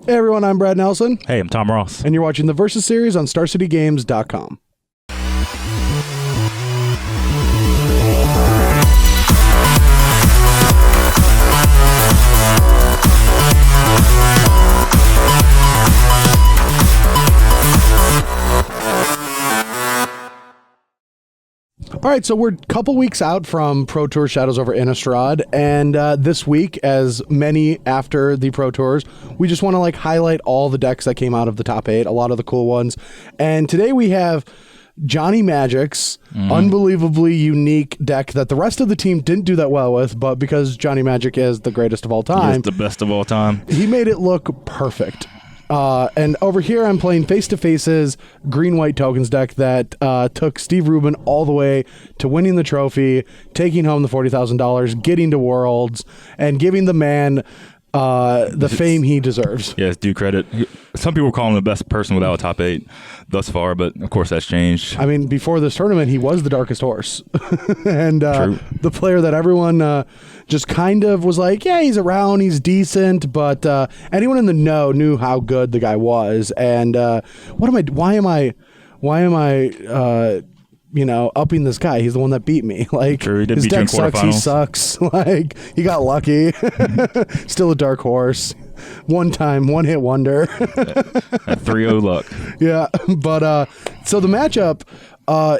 Hey everyone, I'm Brad Nelson. Hey, I'm Tom Ross. And you're watching the Versus series on StarCityGames.com. All right, so we're a couple weeks out from Pro Tour Shadows over Innistrad, and this week, as many after the Pro Tours, we just want to highlight all the decks that came out of the top 8, a lot of the cool ones. And today we have Johnny Magic's unbelievably unique deck that the rest of the team didn't do that well with, but because Johnny Magic is the greatest of all time, He's the best of all time. He made it look perfect. And over here, I'm playing Face to Face's green-white tokens deck that took Steve Rubin all the way to winning the trophy, taking home the $40,000, getting to Worlds, and giving the man the fame he deserves. Yes, due credit. Some people call him the best person without a top 8 thus far, but of course that's changed. I mean, before this tournament, he was the darkest horse. And the player that everyone just kind of was like, yeah, he's around, he's decent, but anyone in the know knew how good the guy was. And why am I upping this guy? He's the one that beat me. True, he did his beat you in deck sucks. He quarterfinals. sucks. He got lucky. Still a dark horse. One hit wonder. At 3-0 luck. Yeah, but so the matchup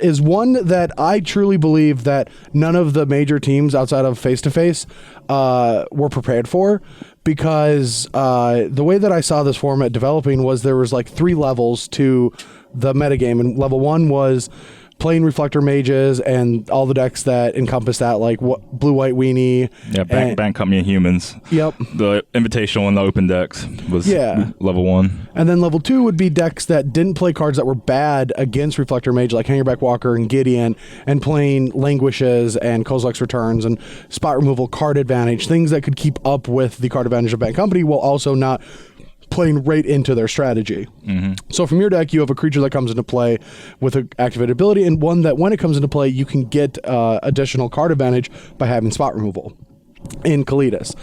is one that I truly believe that none of the major teams outside of Face to Face were prepared for, because the way that I saw this format developing was there was 3 levels to the metagame, and level 1 was playing Reflector Mages and all the decks that encompass that, like Blue White Weenie. Yeah, Bank Company and Humans. Yep. The Invitational and the Open decks was level 1. And then level 2 would be decks that didn't play cards that were bad against Reflector Mage, like Hangerback Walker and Gideon, and playing Languishes and Kozilek's Returns and Spot Removal, Card Advantage, things that could keep up with the card advantage of Bank Company while also not playing right into their strategy. So from your deck, you have a creature that comes into play with an activated ability, and one that when it comes into play, you can get additional card advantage by having Spot Removal in Kalidas.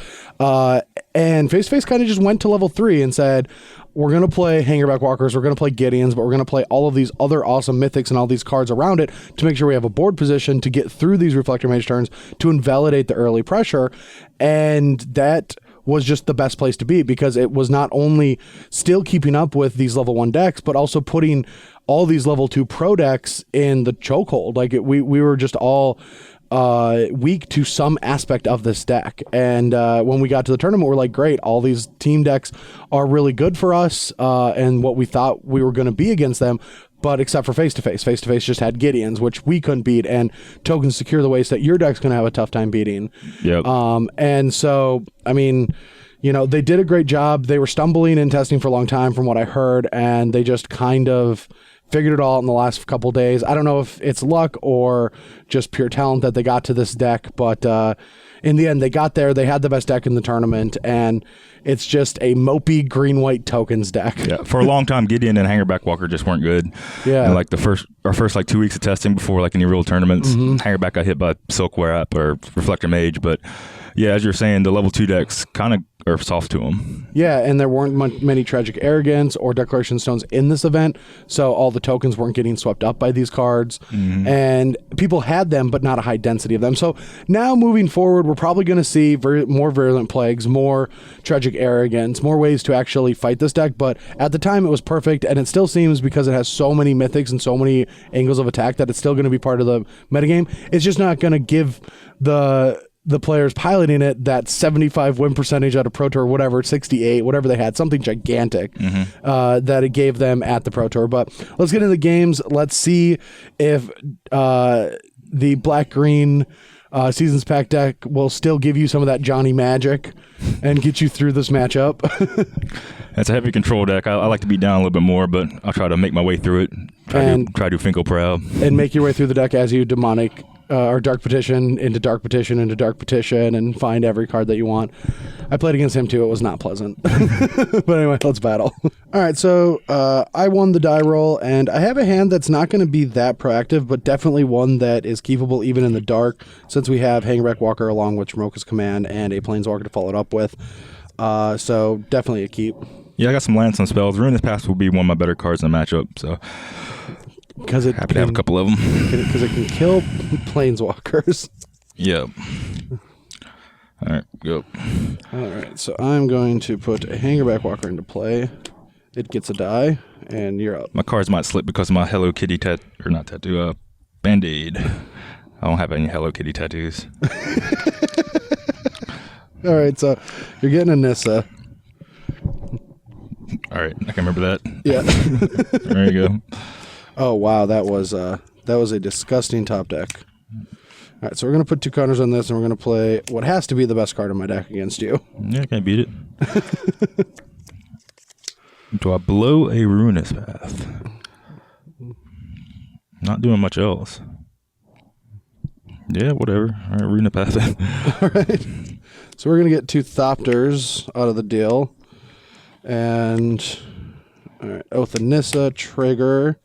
And Face to Face kind of just went to level 3 and said, we're going to play Hangerback Walkers, we're going to play Gideons, but we're going to play all of these other awesome mythics and all these cards around it to make sure we have a board position to get through these Reflector Mage turns to invalidate the early pressure. And that was just the best place to be, because it was not only still keeping up with these level 1 decks, but also putting all these level 2 pro decks in the chokehold. We were just all weak to some aspect of this deck. And when we got to the tournament, we're like, great, all these team decks are really good for us and what we thought we were going to be against them. But except for Face to Face. Face to Face just had Gideons, which we couldn't beat, and Tokens Secure the Waste that your deck's going to have a tough time beating. Yep. And so, I mean, they did a great job. They were stumbling and testing for a long time from what I heard, and they just kind of figured it all out in the last couple days. I don't know if it's luck or just pure talent that they got to this deck, but in the end, they got there. They had the best deck in the tournament, and it's just a mopey green-white tokens deck. Yeah, for a long time, Gideon and Hangerback Walker just weren't good. Yeah. And our first 2 weeks of testing before any real tournaments, Hangerback got hit by Silkware App or Reflector Mage, but yeah, as you're saying, the level 2 decks kind of are soft to them. Yeah, and there weren't many Tragic Arrogance or Declaration Stones in this event, so all the tokens weren't getting swept up by these cards, and people had them, but not a high density of them. So now moving forward, we're probably going to see more Virulent Plagues, more Tragic Arrogance, more ways to actually fight this deck, but at the time it was perfect, and it still seems, because it has so many mythics and so many angles of attack, that it's still going to be part of the metagame. It's just not going to give the players piloting it that 75 win percentage out of Pro Tour, whatever, 68, whatever they had, something gigantic that it gave them at the Pro Tour. But let's get into the games. Let's see if the black-green Seasons Pack deck will still give you some of that Johnny Magic and get you through this matchup. That's a heavy control deck. I like to be down a little bit more, but I'll try to make my way through it. Try to do Finko proud. And make your way through the deck as you demonic or Dark Petition into Dark Petition into Dark Petition and find every card that you want. I played against him too. It was not pleasant. But anyway, let's battle. All right, so I won the die roll, and I have a hand that's not going to be that proactive, but definitely one that is keepable even in the dark, since we have Hangerback Walker along with Jamoka's Command and a Planeswalker to follow it up with. So definitely a keep. Yeah, I got some lands, some spells. Ruinous Path will be one of my better cards in the matchup, so Because it happy to have a couple of them. Because it can kill planeswalkers. Yep. All right, go. All right, so I'm going to put a Hangerback Walker into play. It gets a die, and you're up. My cards might slip because of my Hello Kitty Band-Aid. I don't have any Hello Kitty tattoos. All right, so you're getting a Nissa. All right, I can remember that. Yeah. There you go. Oh wow, that was a disgusting top deck. All right, so we're gonna put 2 counters on this, and we're gonna play what has to be the best card in my deck against you. Yeah, I can't beat it. Do I blow a Ruinous Path? Not doing much else. Yeah, whatever. All right, Ruinous Path. All right. So we're gonna get 2 Thopters out of the deal, and all right, Oath of Nissa trigger.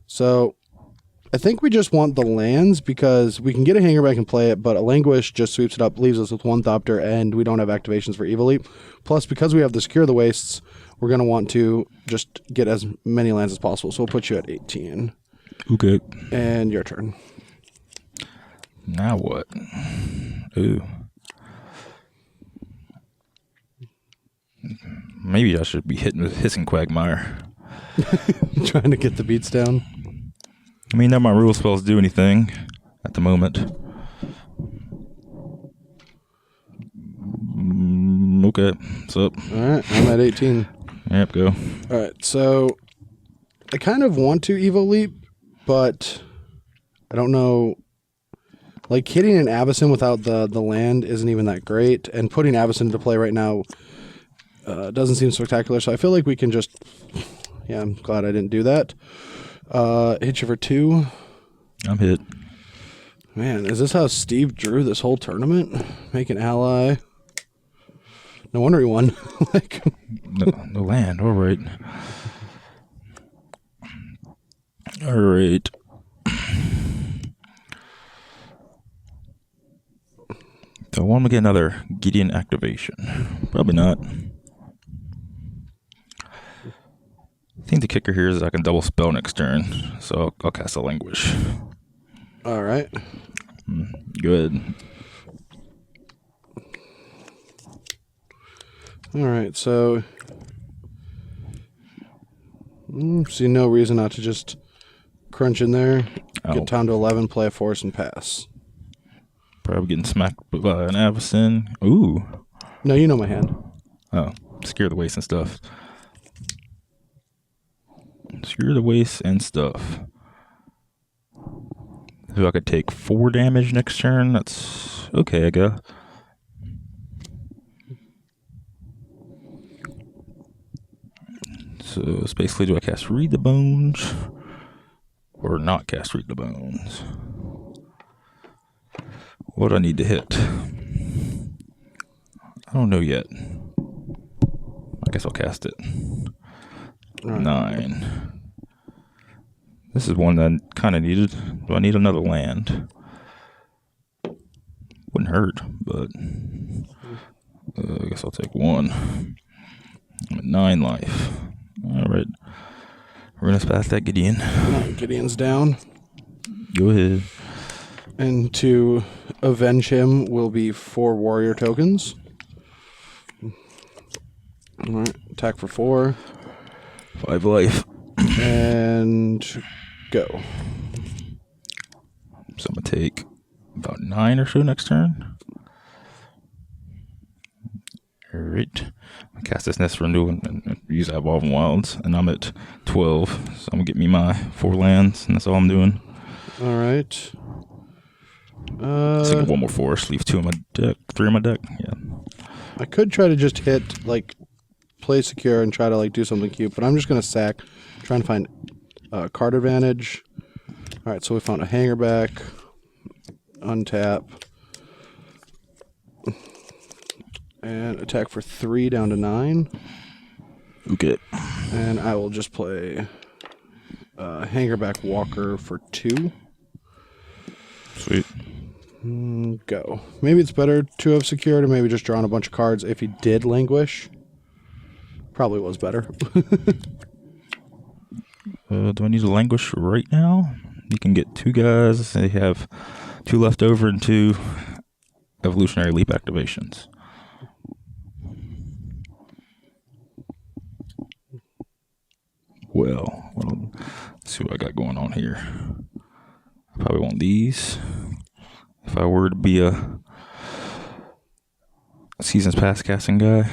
So I think we just want the lands because we can get a Hangerback and play it, but a Languish just sweeps it up, leaves us with 1 Thopter, and we don't have activations for Evil Leap. Plus, because we have the Secure the Wastes, we're going to want to just get as many lands as possible. So we'll put you at 18. Okay. And your turn. Now what? Ooh. Maybe I should be hitting with Hissing Quagmire. Trying to get the beats down. I mean, none of my rule spells do anything at the moment. Okay, what's up? All right, I'm at 18. Yep, go. All right, so I kind of want to Evil Leap, but I don't know. Like, hitting an Avacyn without the land isn't even that great, and putting Avacyn into play right now doesn't seem spectacular, so I feel like we can just... Yeah, I'm glad I didn't do that. Hit you for 2. I'm hit. Man, is this how Steve drew this whole tournament? Make an ally. No wonder he won. Like, No land, all right. All right. So I want to get another Gideon activation. Probably not. I think the kicker here is I can double spell next turn, so I'll cast a Languish. all right. Good. All right, so see no reason not to just crunch in there, get down to 11, play a force, and pass. Probably getting smacked by an Avacyn. Ooh. No, you know my hand. Oh, Secure the Waste and stuff. Secure the Waste and stuff. So I could take 4 damage next turn. That's okay, I guess. So it's basically, do I cast Read the Bones or not cast Read the Bones? What do I need to hit? I don't know yet. I guess I'll cast it. Right. 9. This is one that I kind of needed. Do I need another land? Wouldn't hurt, but I guess I'll take 1. I'm at 9 life. All right. Ruinous Path that Gideon. Gideon's down. Go ahead. And to avenge him will be 4 warrior tokens. All right, attack for 4. 5 life. And go. So I'm going to take about 9 or so next turn. All right. I cast this Nest Renewal and use that Evolving Wilds, and I'm at 12. So I'm going to get me my 4 lands, and that's all I'm doing. All right. So get 1 more force, leave 2 in my deck, 3 in my deck. Yeah. I could try to just hit, like, play secure and try to, like, do something cute, but I'm just going to sack, trying to find card advantage. All right, so we found a Hangerback, untap, and attack for 3 down to 9. Okay. And I will just play Hangerback Walker for 2. Sweet. Go. Maybe it's better to have secured or maybe just drawn a bunch of cards if he did languish. Probably was better. Do I need to languish right now? You can get 2 guys. They have 2 left over and 2 evolutionary leap activations. Well, let's see what I got going on here. I probably want these. If I were to be a seasons past casting guy.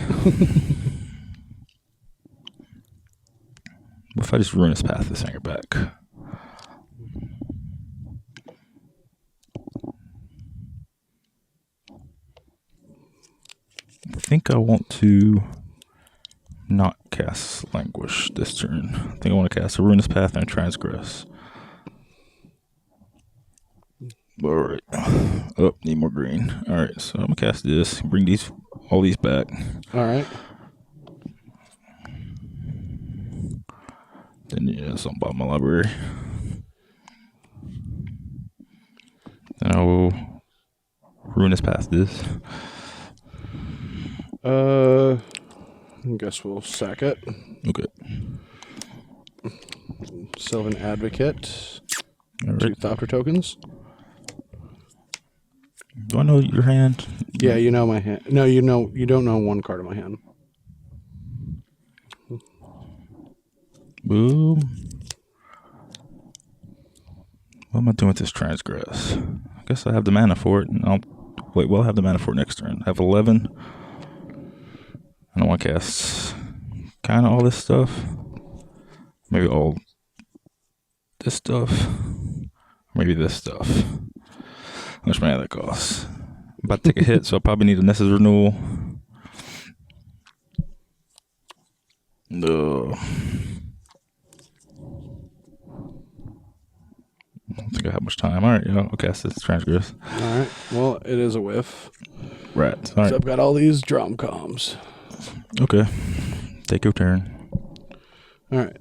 What if I just ruin his path this hanger back? I think I want to not cast Languish this turn. I think I want to cast a Ruinous Path and a Transgress. Alright. Oh, need more green. Alright, so I'm going to cast this. Bring all these back. Alright. Then, yeah, something about my library. Then I will Ruinous Path this. I guess we'll sack it. Okay. Sylvan Advocate. All right. 2 Thopter tokens. Do I know your hand? Yeah, you know my hand. No, you don't know 1 card in my hand. Boom. What am I doing with this Transgress? I guess I have the mana for it. And I'll have the mana for it next turn. I have 11. I don't want to cast kind of all this stuff. Maybe all this stuff. Maybe this stuff. How much mana that costs? I'm about to take a hit, so I probably need a Nessa's Renewal. No. I don't think I have much time. All right, yeah, I'll cast this Transgress. All right. Well, it is a whiff. Right. All right. So I've got all these drum comms. Okay. Take your turn. All right.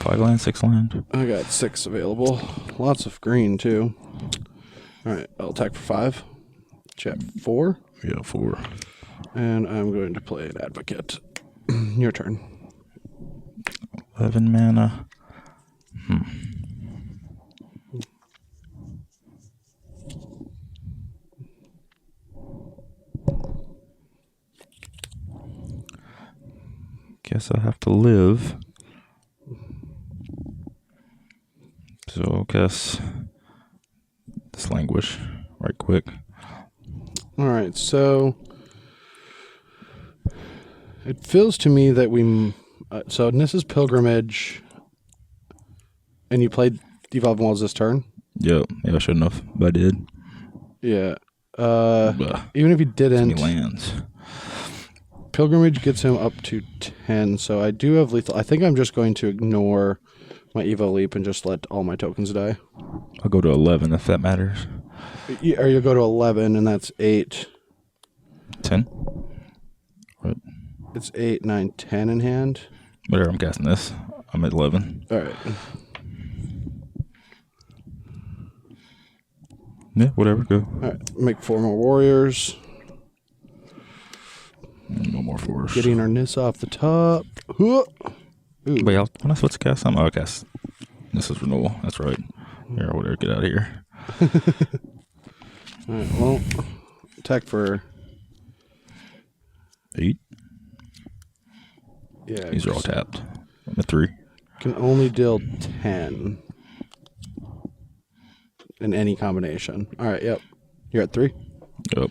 5 land, 6 land. I got 6 available. Lots of green, too. All right. I'll attack for 5. Chat 4. Yeah, 4. And I'm going to play an Advocate. Your turn. 11 mana. Guess I have to live. So I'll guess this Languish right quick. All right. So it feels to me that we... so Nissa's Pilgrimage... And you played Evolving Wilds this turn? Yeah, I shouldn't have, but I did. Yeah. Even if you didn't... Too many lands. Pilgrimage gets him up to 10, so I do have lethal. I think I'm just going to ignore my Evo Leap and just let all my tokens die. I'll go to 11 if that matters. Or you'll go to 11, and that's 8. 10? Right. It's 8, 9, 10 in hand. Whatever, I'm guessing this. I'm at 11. All right. Yeah, whatever, go. All right. Make 4 more warriors. No more force. Getting our Nissa off the top. Ooh. Wait, when I supposed to cast something? Oh, I cast. This is Renewal. That's right. Here, whatever, get out of here. All right, well, attack for 8. Yeah. These are all tapped. I'm at 3. Can only deal 10 in any combination. All right, yep. You're at 3. Yep.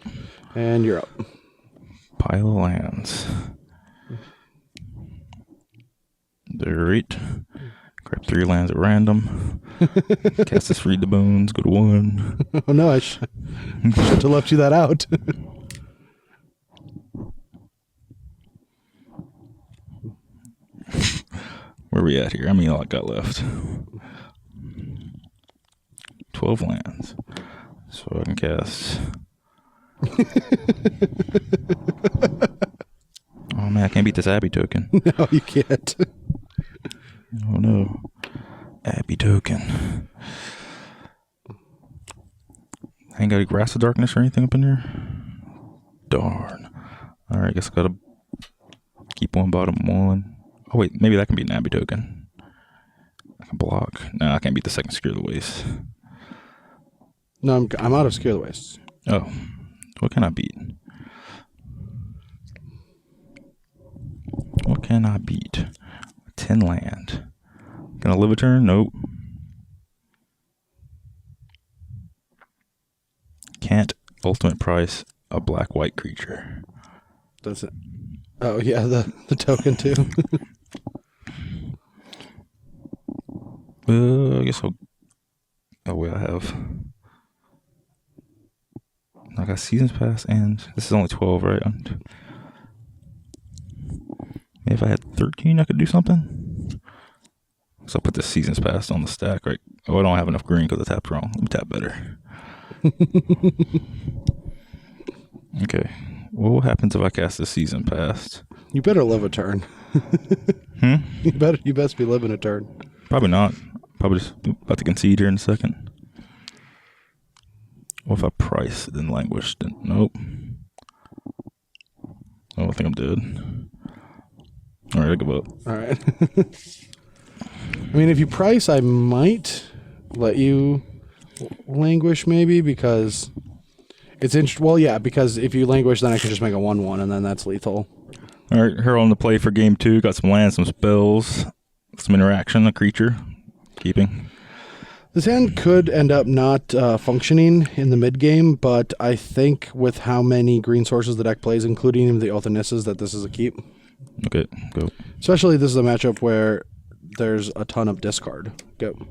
And you're up. Pile of lands. They're 8. Grab 3 lands at random. Cast this, Read the Bones, go to 1. Oh no, I should have left you that out. Where are we at here? I mean, all I got left. 12 lands. So I can cast. Oh man, I can't beat this Abbey token. No, you can't. Oh no. Abbey token. I ain't got a Grass of Darkness or anything up in here. Darn. Alright, guess I gotta keep one bottom one. Oh wait, maybe that can be an Abby token. I can block. No, I can't beat the second Secure the Waste. No, I'm out of Secure the Wastes. Oh. What can I beat? What can I beat? 10 land. Can I live a turn? Nope. Can't ultimate price a black-white creature. Does it? Oh, yeah, the token, too. I guess I'll... Oh, wait, I got Seasons Pass, and this is only 12, right? If I had 13, I could do something. So I'll put the Seasons Pass on the stack, right? Oh, I don't have enough green because I tapped wrong. Let me tap better. Okay. Well, what happens if I cast the Season Pass? You better live a turn. You best be living a turn. Probably not. Probably just about to concede here in a second. What if I price then languish? Then nope. Oh, I think I'm dead. All right, I give up. All right. I mean, if you price, I might let you languish maybe because it's interesting. Well, yeah, because if you languish, then I can just make a 1/1 and then that's lethal. All right, here on the play for game 2. Got some lands, some spells, some interaction, a creature. Keeping. This hand could end up not functioning in the mid game, but I think with how many green sources the deck plays, including the Oath of Nisses, that this is a keep. Okay, go. Especially this is a matchup where there's a ton of discard. Go.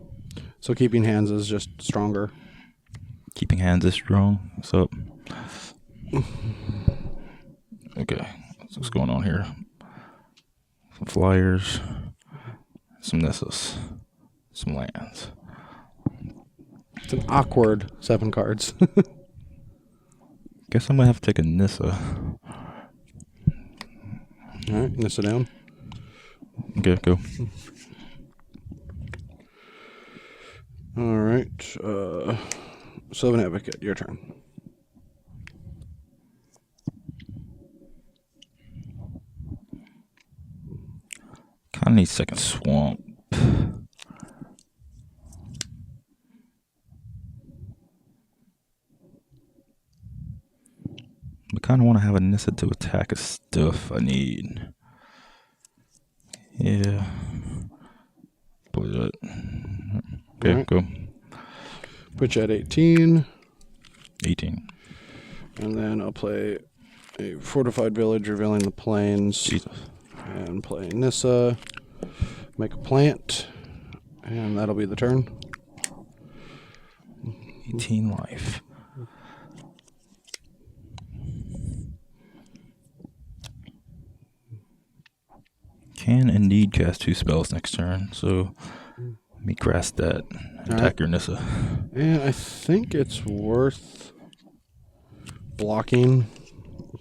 So keeping hands is just stronger. Keeping hands is strong. What's up? Okay, what's going on here? Some flyers, some Nessus, some lands. It's an awkward 7 cards. Guess I'm gonna have to take a Nissa. All right, Nissa down. Okay, go. All right, Sylvan Advocate, your turn. Kind of need second swamp. I kind of want to have a Nissa to attack a stuff I need. Yeah. Play that. Okay, right. go. Put you at 18. 18. And then I'll play a Fortified Village, revealing the plains. Jesus. And play Nissa. Make a plant. And that'll be the turn. 18 life. Can indeed cast 2 spells next turn, so let me grass that. Attack your Nissa. And I think it's worth blocking.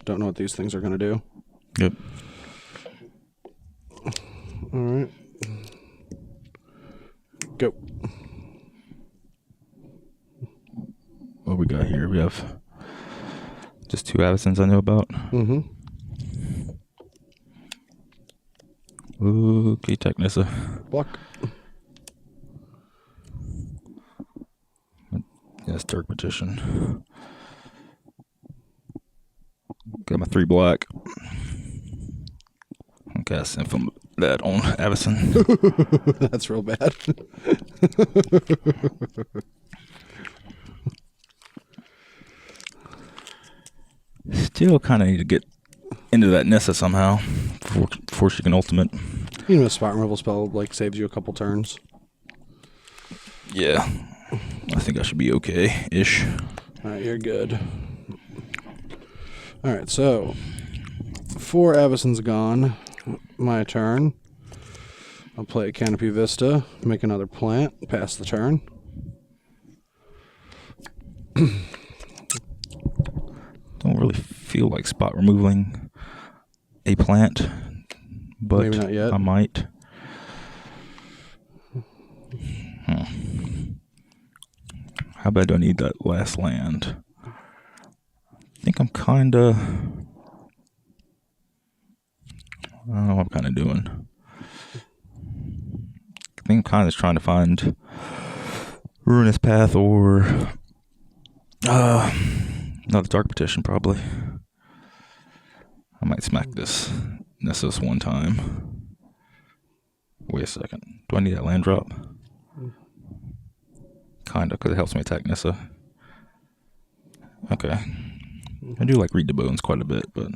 Don't know what these things are going to do. Yep. All right. Go. What we got here? We have just 2 Avacens I know about. Mm-hmm. Okay, attack Nissa. Block. Yes, Dark Magician. Got my 3 black. I'll cast Infam that on Avacen. That's real bad. Still kind of need to get into that Nissa somehow before she can ultimate. You know, a spot removal spell like saves you a couple turns. Yeah, I think I should be okay-ish. All right, you're good. All right, so 4 Avacen's gone. My turn. I'll play Canopy Vista, make another plant, pass the turn. Don't really feel like spot removing a plant, but Maybe not yet. I might. How bad do I need that last land? I think I'm kinda... I don't know what I'm kinda doing. I think I'm kinda just trying to find Ruinous Path or another Dark Petition probably. I might smack this Nessus one time. Wait a second. Do I need that land drop? Kinda, because it helps me attack Nissa. Okay. I do like Read the Bones quite a bit, but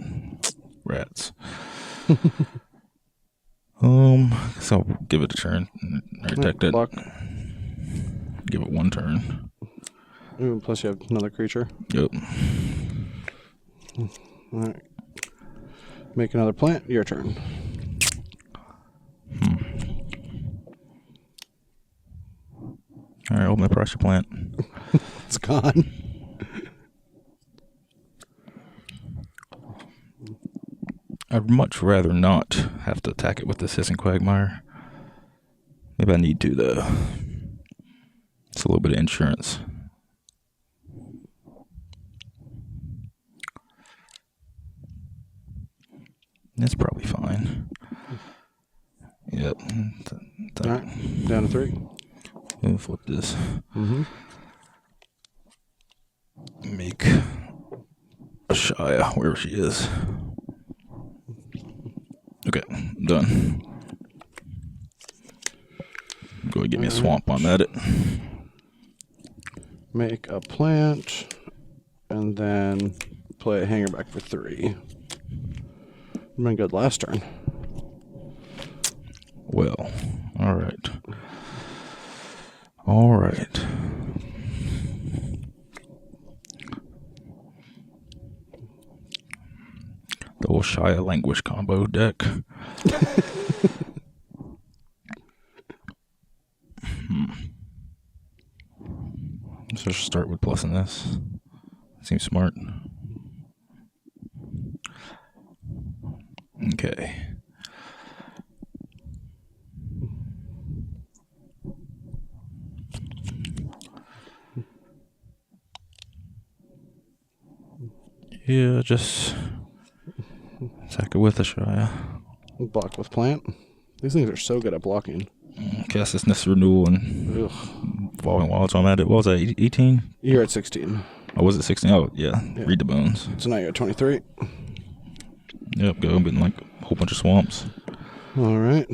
rats. So I'll give it a turn. Or attack that. Block. Give it one turn. Ooh, plus you have another creature. Yep. Alright. Make another plant. Your turn. Alright, open the pressure plant. It's gone. I'd much rather not have to attack it with this Hissing Quagmire. Maybe I need to, though. It's a little bit of insurance. It's probably fine. Yep. Alright, down to 3. Let me flip this. Make Shia wherever she is. Okay, I'm done. Go ahead, give me a swamp on that. Make a plant, and then play a hanger back for 3. Been good last turn. Well, all right. All right. The old Shia Languish combo deck. So just start with plussing this. Seems smart. Okay. Yeah, just attack it with a Shia. Block with plant. These things are so good at blocking. Cast this Nissa Renewal and Ugh. Falling Wilds. So I'm at it. What was that? 18? You're at 16. Oh, was it 16? Oh, yeah. Read the Bones. So now you're at 23. Yep, go in like a whole bunch of swamps. All right.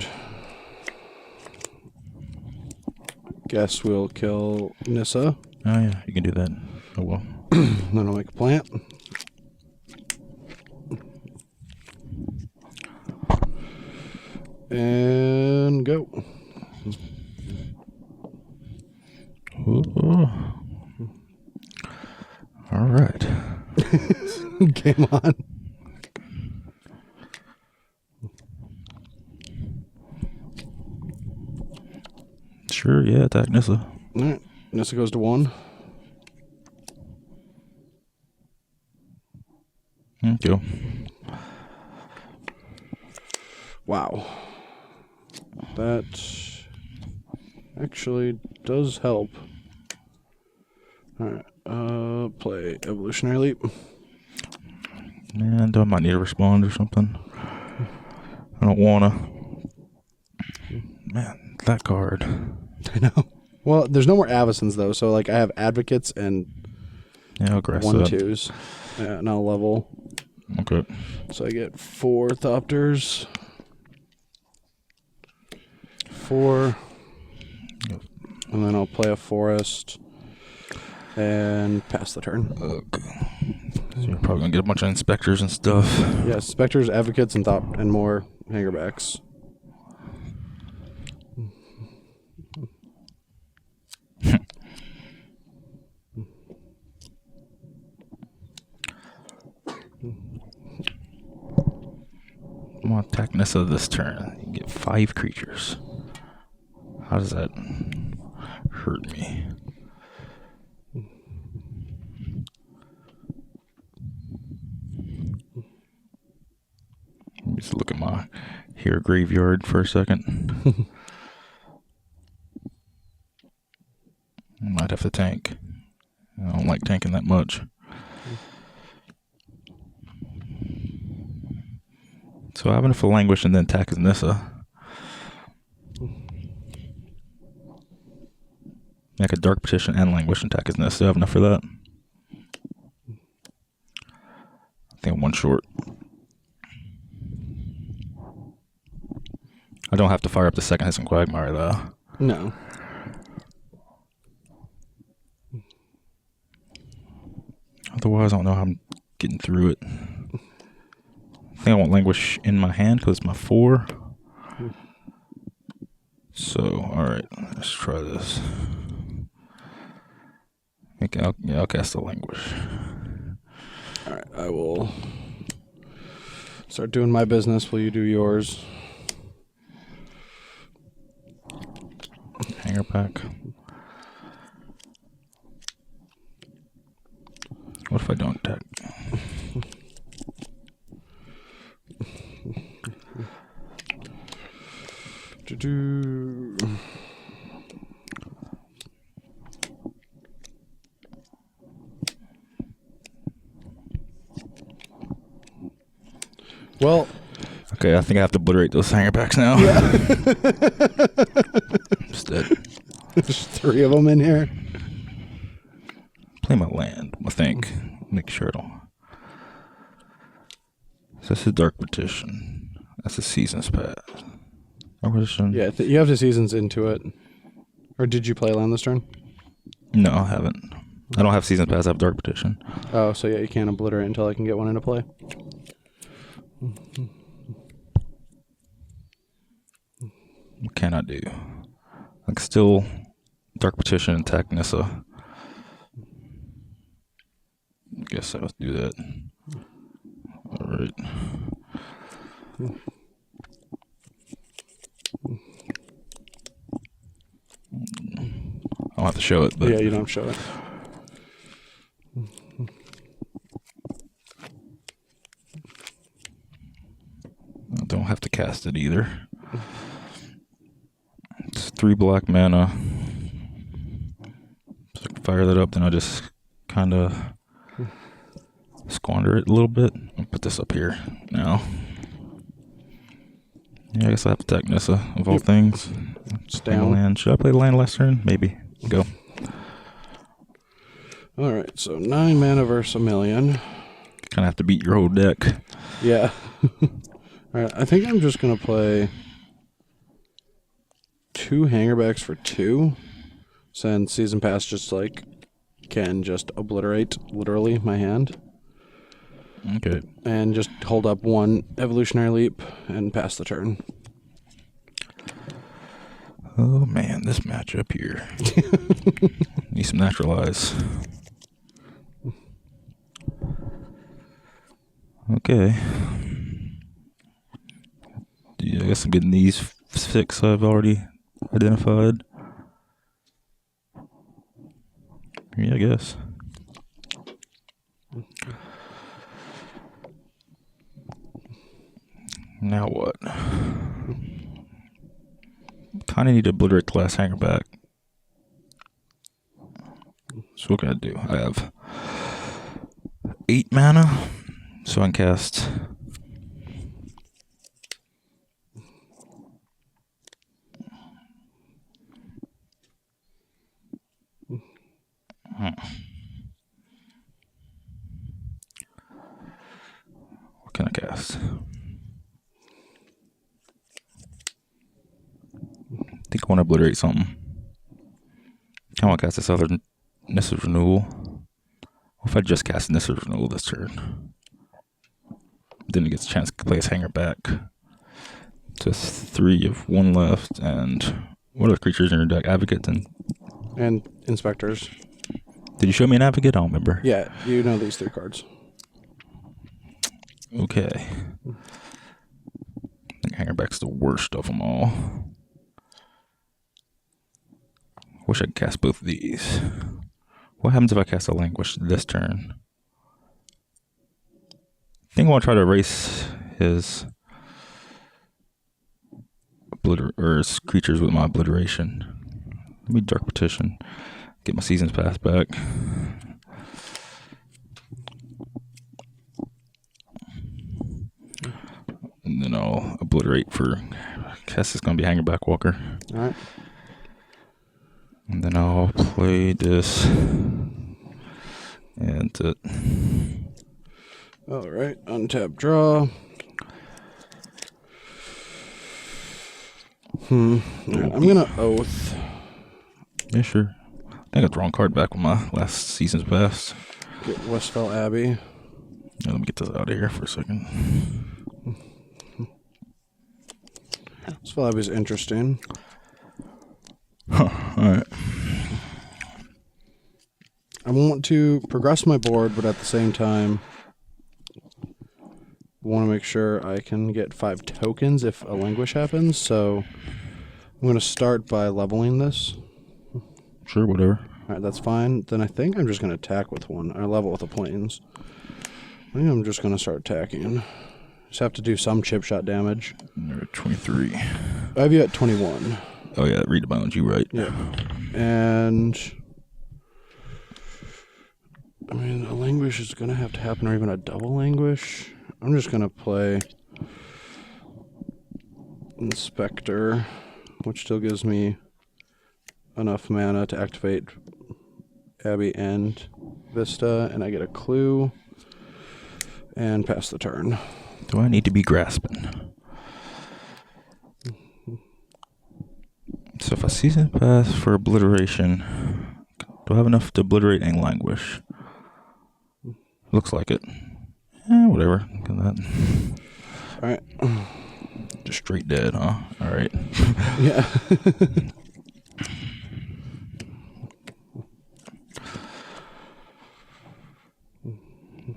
Guess we'll kill Nissa. Oh, yeah, you can do that. Oh, well. Then I'll make a plant. And go. Ooh. All right. Game on. Sure, yeah, attack Nissa. All right. Nissa goes to 1. Go. Wow. That actually does help. Alright, play Evolutionary Leap. And I might need to respond or something. I don't wanna. Man, that card. I know. Well, there's no more Avacens though, so like I have Advocates and Yeah, I'll grass 1/2s. Yeah, now level. Okay. So I get 4 Thopters. 4. And then I'll play a Forest. And pass the turn. So you're probably gonna get a bunch of Inspectors and stuff. Yeah, Spectres, Advocates, and more Hangerbacks. I'm gonna attack Nissa this turn. You get 5 creatures. How does that hurt me? Let me just look at my Hero Graveyard for a second. Might have to tank. don't like tanking that much. So I have enough for Languish and then attack as Nissa. Make a Dark Petition and Languish and attack as Nissa. Do I have enough for that? I think I'm one short. I don't have to fire up the second Hissing Quagmire though. No. Otherwise, I don't know how I'm getting through it. I think I want Languish in my hand because it's my 4. So, alright, let's try this. I'll cast the Languish. Alright, I will start doing my business while you do yours. Hanger back. What if I don't attack? Well, okay, I think I have to obliterate those hanger backs now. yeah. Just dead. There's 3 of them in here. Play my land, I think. Make sure I don't. So that's a Dark Petition. That's a Seasons Pass. Dark Petition. Yeah, you have the seasons into it. Or did you play land this turn? No, I haven't. I don't have Seasons Pass, I have Dark Petition. Oh, so yeah, you can't obliterate until I can get one into play. What can I do? I can still Dark Petition and attack Nissa. Guess I'll do that. Alright. I'll have to show it, but Yeah, you don't show it. I don't have to cast it either. It's 3 black mana. So I can fire that up, then I'll just kind of squander it a little bit. I'll put this up here now. Yeah, I guess I have to attack Nissa, of all things. It's Play my down. land. Should I play the land last turn? Maybe. Go. Alright, so 9 mana versus a million. Kind of have to beat your whole deck. Yeah. Alright, I think I'm just going to play 2 hangerbacks for 2. Since Season Pass just can just obliterate literally my hand. Okay. And just hold up 1 Evolutionary Leap and pass the turn. Oh man, this matchup here. Need some Naturalize. Okay. Yeah, I guess I'm getting these 6 I've already identified. Yeah, I guess. Now what? Kind of need to obliterate the last hanger back. So what can I do? I have 8 mana, so I can cast what can I cast? I think I want to obliterate something. I want to cast this other Nissa's Renewal. What if I just cast Nissa's Renewal this turn? Then it gets a chance to play his hanger back. Just 3 of 1 left, and what are the creatures in your deck? Advocate And Inspectors. Did you show me an Advocate? I don't remember. Yeah, you know these 3 cards. Okay. I think Hangerback's the worst of them all. Wish I could cast both of these. What happens if I cast a Languish this turn? I think I want to try to erase his his creatures with my obliteration. Let me Dark Petition. Get my Seasons Pass back. And then I'll obliterate for, I guess it's going to be Hangerback Walker. All right. And then I'll play this. And All right. Untap, draw. All right, I'm going to Oath. yeah, sure. I got the wrong card back with my last season's best. Get Westfall Abbey. Yeah, let me get this out of here for a second. Westfall Abbey is interesting. Huh, alright. I want to progress my board, but at the same time, want to make sure I can get 5 tokens if a Languish happens. So I'm going to start by leveling this. Sure, whatever. All right, that's fine. Then I think I'm just going to attack with one. I level with the planes. I think I'm just going to start attacking. Just have to do some chip shot damage. You're at 23. I have you at 21. Oh, yeah, read the bones. You right. Yeah. And I mean, a Languish is going to have to happen, or even a double Languish. I'm just going to play Inspector, which still gives me enough mana to activate Abbey and Vista, and I get a clue and pass the turn. Do I need to be grasping? So if I season pass for obliteration, do I have enough to obliterate and Languish? Looks like it. Whatever. Look at that. All right. Just straight dead, huh? All right. Yeah.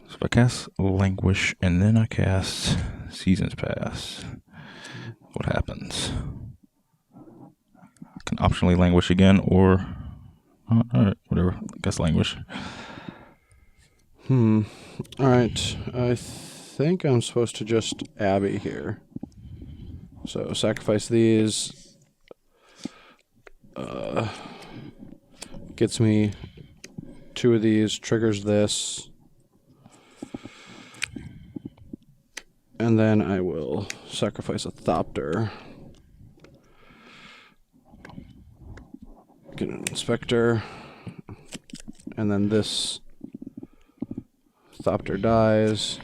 So if I cast Languish and then I cast Seasons Pass, what happens? I can optionally Languish again, or alright, whatever. I guess Languish. All right. I think I'm supposed to just Abbey here. So sacrifice these. Gets me 2 of these, triggers this. And then I will sacrifice a Thopter. Get an Inspector. And then this Thopter dies.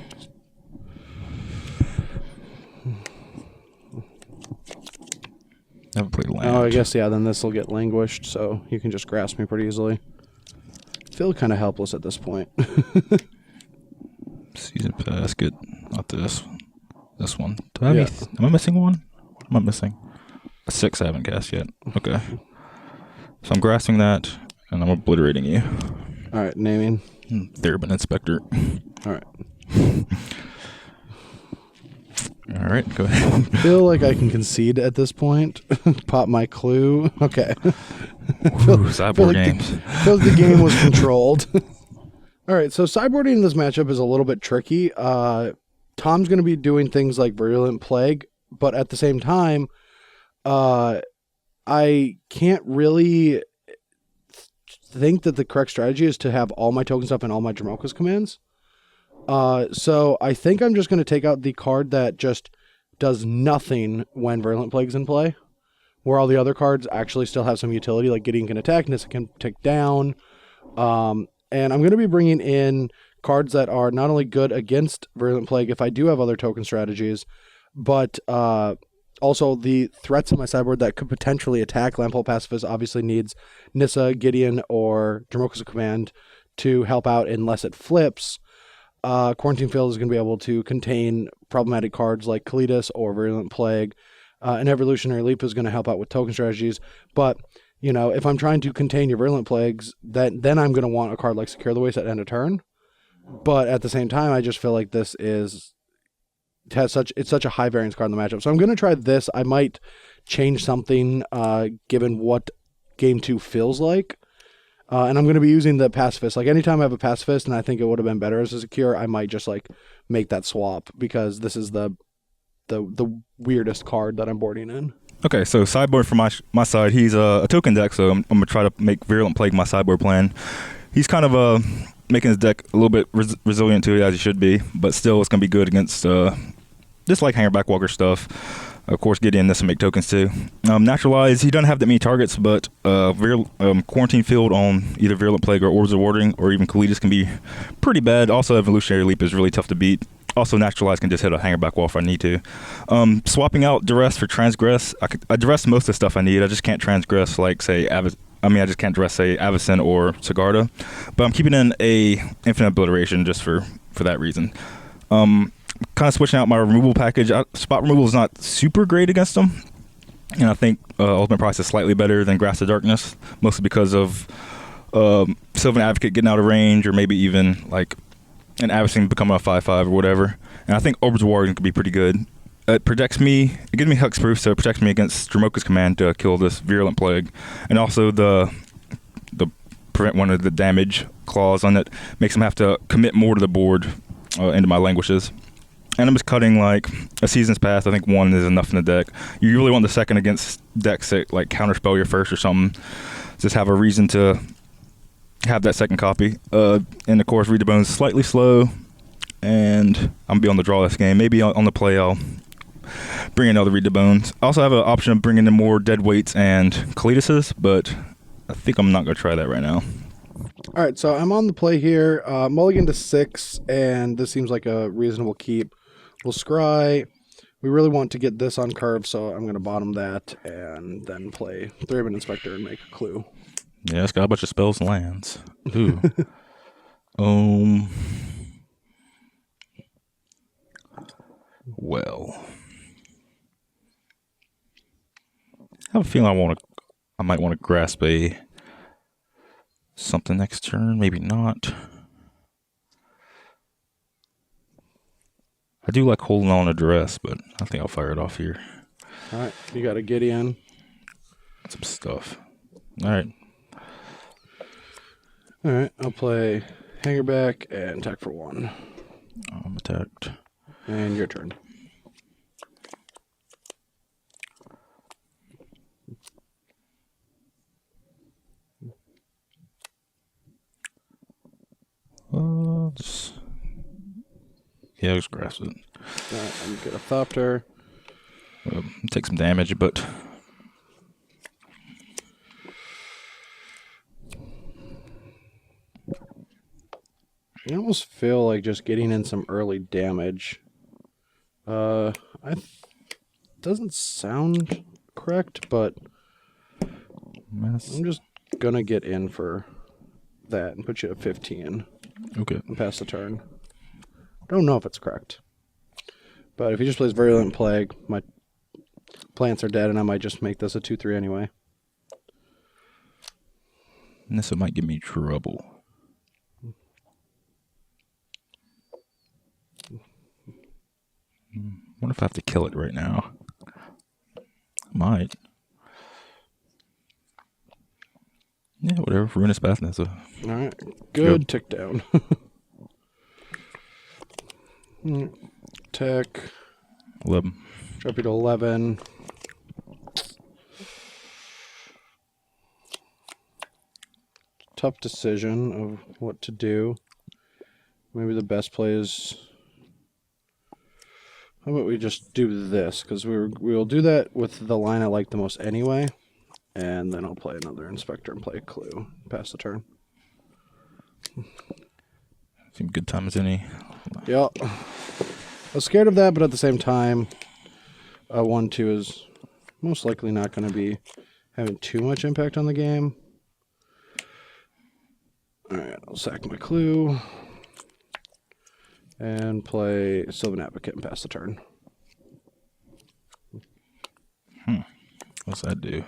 Never played land. Oh, I guess, yeah, then this will get Languished, so you can just grasp me pretty easily. I feel kind of helpless at this point. Season Pass, good. Not this. This one. Do I have Yeah. am I missing one? What am I missing? A 6 I haven't cast yet. Okay. So I'm grasping that, and I'm obliterating you. All right, naming. Theremin Inspector. All right. All right, go ahead. I feel like I can concede at this point. Pop my clue. Okay. Ooh, sideboard games. Feel like the game was controlled. All right, so sideboarding in this matchup is a little bit tricky. Tom's going to be doing things like Virulent Plague, but at the same time, I can't really think that the correct strategy is to have all my tokens up and all my Dromoka's commands. So I think I'm just going to take out the card that just does nothing when Virulent Plague's in play, where all the other cards actually still have some utility, like Gideon can attack, Nissa can take down. And I'm going to be bringing in cards that are not only good against Virulent Plague if I do have other token strategies, but also the threats in my sideboard that could potentially attack. Lampole Pacifist obviously needs Nissa, Gideon, or Dromoka's Command to help out unless it flips. Quarantine Field is going to be able to contain problematic cards like Kalitas or Virulent Plague. And Evolutionary Leap is going to help out with token strategies. But, you know, if I'm trying to contain your Virulent Plagues, then I'm going to want a card like Secure the Waste at end of turn. But at the same time, I just feel like this it's such a high variance card in the matchup. So I'm going to try this. I might change something given what Game 2 feels like. And I'm going to be using the Pacifist. Like, anytime I have a Pacifist and I think it would have been better as a Secure, I might just, like, make that swap because this is the weirdest card that I'm boarding in. Okay, so sideboard for my side, he's a token deck, so I'm going to try to make Virulent Plague my sideboard plan. He's kind of making his deck a little bit resilient to it, as he should be, but still it's going to be good against just like Hangerback Walker stuff. Of course, Gideon doesn't make tokens too. Naturalize, he doesn't have that many targets, but Quarantine Field on either Virulent Plague or Orbs of Warding or even Kalitas can be pretty bad. Also, Evolutionary Leap is really tough to beat. Also, Naturalize can just hit a Hangerback Wall if I need to. Swapping out Duress for Transgress, I Duress most of the stuff I need. I just can't Transgress like, say, I just can't Duress, say, Avacyn or Sigarda. But I'm keeping in a Infinite Obliteration just for that reason. Kind of switching out my removal package. Spot removal is not super great against them, and I think Ultimate Price is slightly better than Grasp of Darkness, mostly because of Sylvan Advocate getting out of range, or maybe even like an Avacyn becoming a 5/5 or whatever. And I think Orbs of Warrior could be pretty good. It gives me hexproof, so it protects me against Dromoka's command to kill this Virulent Plague, and also the prevent one of the damage clause on it makes them have to commit more to the board into my Languishes. And I'm just cutting like a Season's Path. I think one is enough in the deck. You really want the second against decks that like counterspell your first or something. Just have a reason to have that second copy. And of course, Read the Bones slightly slow, and I'm gonna be on the draw this game. Maybe on the play I'll bring in other Read the Bones. I also have an option of bringing in more Dead Weights and Kalitases, but I think I'm not gonna try that right now. All right, so I'm on the play here. Mulligan to 6, and this seems like a reasonable keep. We'll scry. We really want to get this on curve, so I'm going to bottom that and then play Thraben Inspector and make a clue. Yeah, it's got a bunch of spells and lands. Ooh. Well, I have a feeling I might want to grasp something next turn. Maybe not. I do like holding on to Duress, but I think I'll fire it off here. All right, you got a Gideon. Some stuff. All right. All right, I'll play Hangerback and attack for 1. I'm attacked. And your turn. Yeah, just grasp it. All right, I'm gonna get a Thopter. Take some damage, but I almost feel like just getting in some early damage. Doesn't sound correct, but I'm just gonna get in for that and put you at 15. Okay. And pass the turn. Don't know if it's correct, but if he just plays Virulent Plague, my plants are dead, and I might just make this a 2/3 anyway. And this might give me trouble. What if I have to kill it right now? I might. Yeah, whatever. Ruinous Bathness. Alright, good tick down. Tech. 11. Drop you to 11. Tough decision of what to do. Maybe the best play is... How about we just do this? Because we'll do that with the line I like the most anyway. And then I'll play another Inspector and play a Clue. Pass the turn. Seem good time as any. Yep. I was scared of that, but at the same time, 1/2 is most likely not going to be having too much impact on the game. Alright, I'll sack my Clue. And play Sylvan Advocate and pass the turn. What's that do?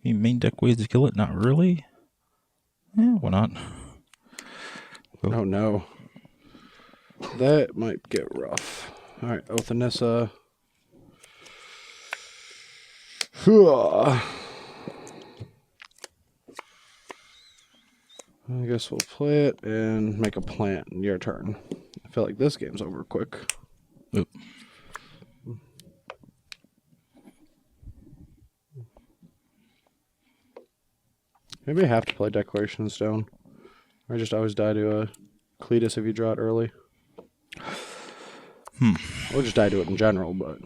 Any main deck ways to kill it? Not really. Yeah, why not? Oh no. That might get rough. Alright, Oath of Nissa. I guess we'll play it and make a plant. Your turn. I feel like this game's over quick. Oop. Maybe I have to play Declaration of Stone. Or I just always die to a Cletus if you draw it early. Or just die to it in general, but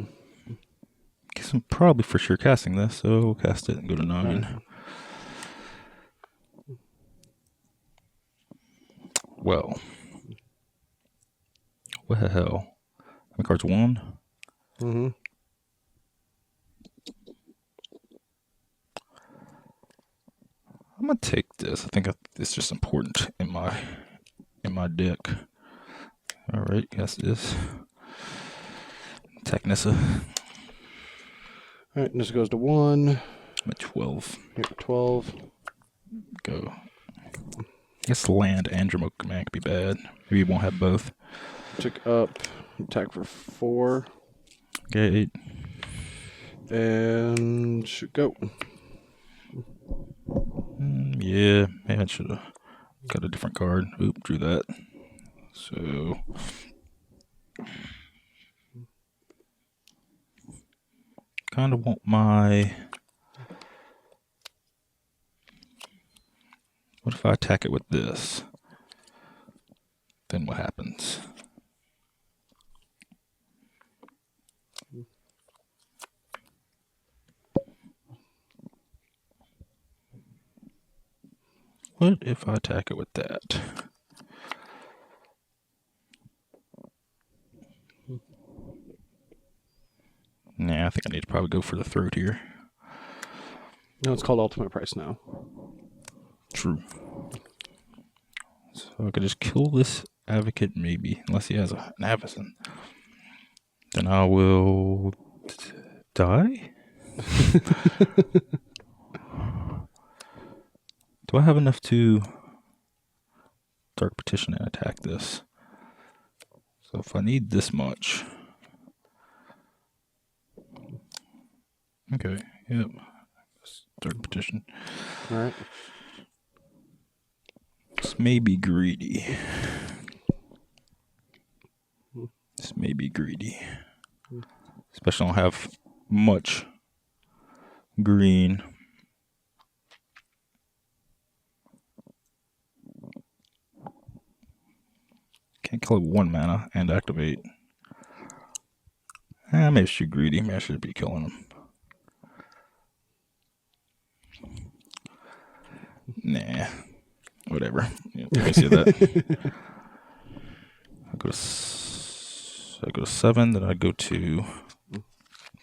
Guess I'm probably for sure casting this, so we'll cast it and go to 9. Well. What the hell? How many cards? 1? mm-hmm. I'm gonna take this. I think it's just important in my deck. All right, yes, this Technissa. All right, and this goes to 1. I'm at 12. Here, 12. Go. I guess land and Dromoka Command could be bad. Maybe you won't have both. Took up, attack for 4. Okay, 8. And should go. Yeah, maybe I should have got a different card. Oop, drew that. So kind of want my. What if I attack it with this? Then what happens? What if I attack it with that? Nah, I think I need to probably go for the throat here. No, it's called Ultimate Price now. True. So I could just kill this advocate, maybe, unless he has an Avacyn. Then I will die? Do I have enough to Dark Petition and attack this? So if I need this much. Okay, yep. Dark Petition. Alright. This may be greedy. This may be greedy. Especially I don't have much green. Can't kill it with 1 mana and activate. Maybe I should be greedy. Maybe I should be killing him. Nah. Whatever. Yeah, let me see that. I go to 7, then I go to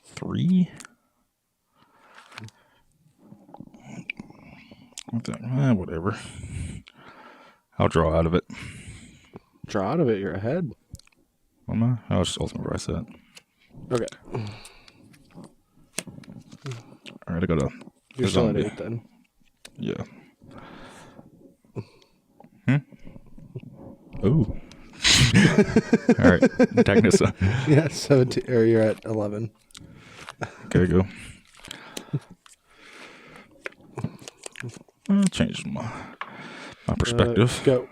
3. Whatever. I'll draw out of it. Draw out of it, you're ahead. What am I? Oh, it's just Ultimate Price that. Okay. Alright, I gotta. You're still at 8 then. Yeah. Ooh. Alright, Technissa. Yeah, 17, or you're at 11. Okay, go. Change my perspective. Go.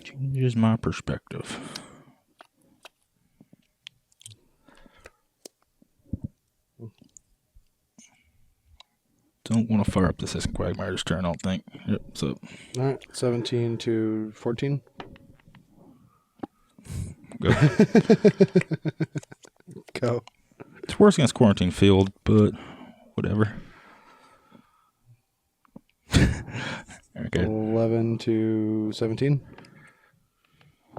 Changes my perspective. Don't want to fire up the Assistant Quagmire's turn, I don't think. Yep, so. Alright, 17 to 14. Go. Go. It's worse against Quarantine Field, but whatever. Okay. 11 to 17.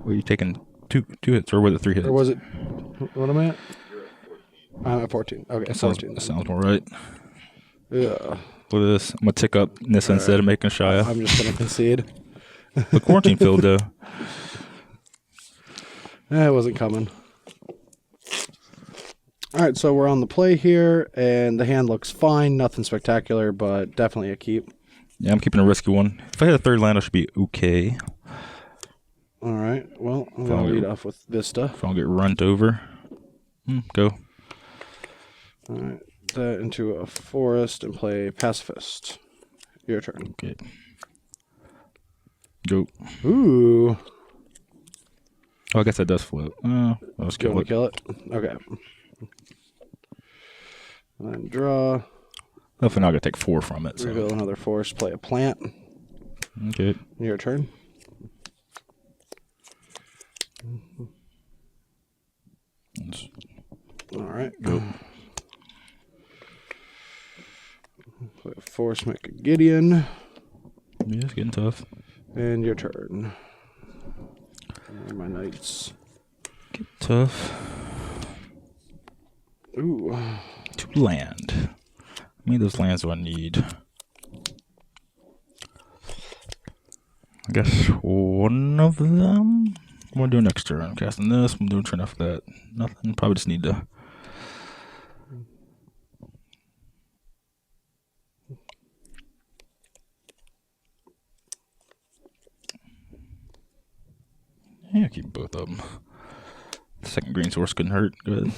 Were you taking two hits, or was it 3 hits? Or was it? What am I at? I'm at 14. Okay, That 14. sounds more right. Yeah. Look at this. I'm going to tick up Nissa instead of making Shia. I'm just going to concede. The Quarantine Field, though. It wasn't coming. All right, so we're on the play here, and the hand looks fine. Nothing spectacular, but definitely a keep. Yeah, I'm keeping a risky one. If I had a 3rd land, I should be okay. All right, well, I'm going to lead off with Vista. If I don't get runned over. Go. All right, that into a forest and play Pacifist. Your turn. Okay. Go. Ooh. Oh, I guess that does float. I'll just Do you kill want it. to kill it? Okay. And then draw. Definitely not gonna take 4 from it. So. Reveal another force. Play a plant. Okay. Your turn. All right. Go. Play a force. Make a Gideon. Yeah, it's getting tough. And your turn. And my knights. Getting tough. Ooh. 2 land. How many of those lands do I need? I guess 1 of them. I'm gonna do next turn. I'm casting this. I'm doing turn after that. Nothing. Probably just need to. Yeah, keep both of them. The second green source couldn't hurt. Good.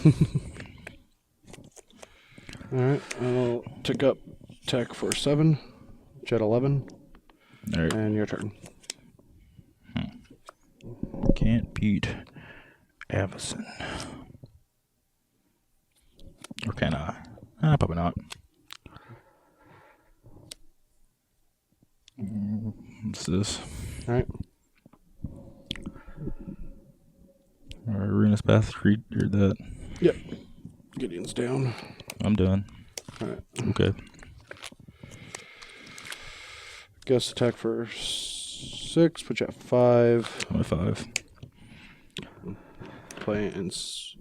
All right. I'll tick up tech for 7. Jet 11. All right. And your turn. Can't beat Avacyn. Or can I? Probably not. What's this? All right. Arena's Path. Read that. Yep. Gideon's down. I'm done. All right. Okay. Guess attack for 6. Put you at 5. I'm at 5. Play and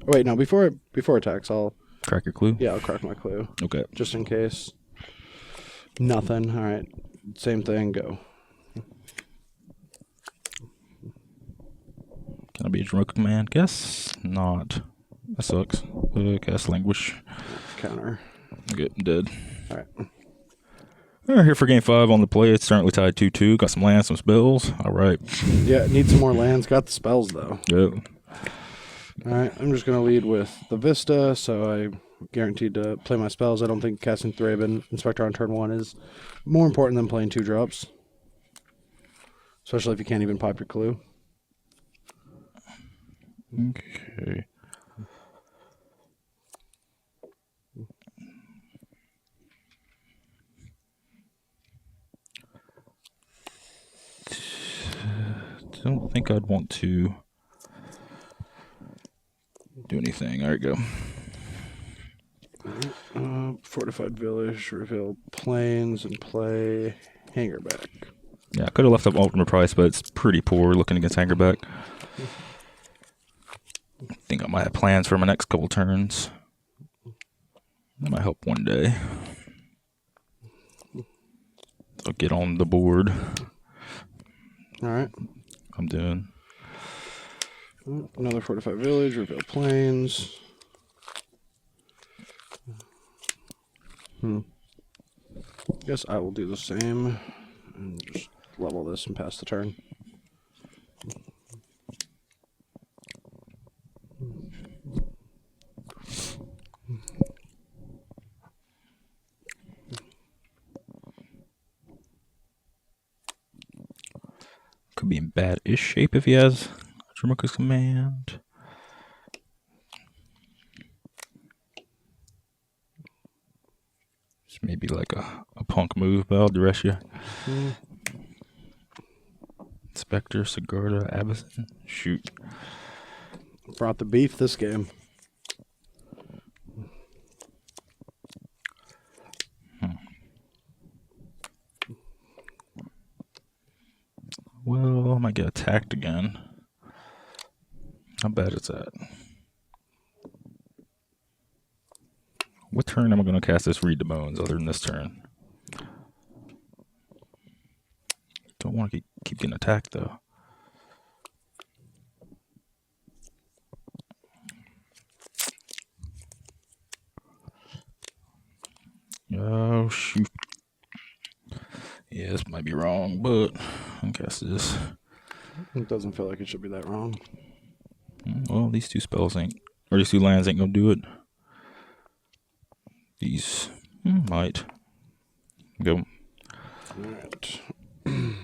wait, no. Before attacks, I'll Crack your clue? I'll crack my clue Okay. just in case. Nothing. All right. Same thing. Go. Can I be a drunk command? Guess not. That sucks. Cast Languish. Counter. Okay, I'm dead. All right. We're here for game 5 on the play. It's currently tied 2-2. Got some lands, some spells. All right. Yeah, need some more lands. Got the spells though. Yeah. All right. I'm just gonna lead with the Vista, so I guaranteed to play my spells. I don't think casting Thraben Inspector on turn 1 is more important than playing 2 drops, especially if you can't even pop your clue. Okay. Don't think I'd want to do anything. All right, go. Fortified Village, reveal plains, and play Hangerback. Yeah, I could have left up Ultimate Price, but it's pretty poor looking against Hangerback. I think I might have plans for my next couple turns. That might help one day. I'll get on the board. All right. I'm doing. Another Fortified Village, reveal plains. Guess I will do the same and just level this and pass the turn. Could be in bad-ish shape if he has Dromoka's command. Just maybe like a punk move, but I'll dress you. Spectre, Sigarda, Avacyn. Shoot. Brought the beef this game. Well, I might get attacked again. How bad is that? What turn am I going to cast this Read the Bones other than this turn? Don't want to keep getting attacked, though. Oh, shoot. Yeah, this might be wrong, but I'll cast this. It doesn't feel like it should be that wrong. Well, these 2 spells ain't, or these 2 lands ain't gonna do it. These might. Go. Alright. Did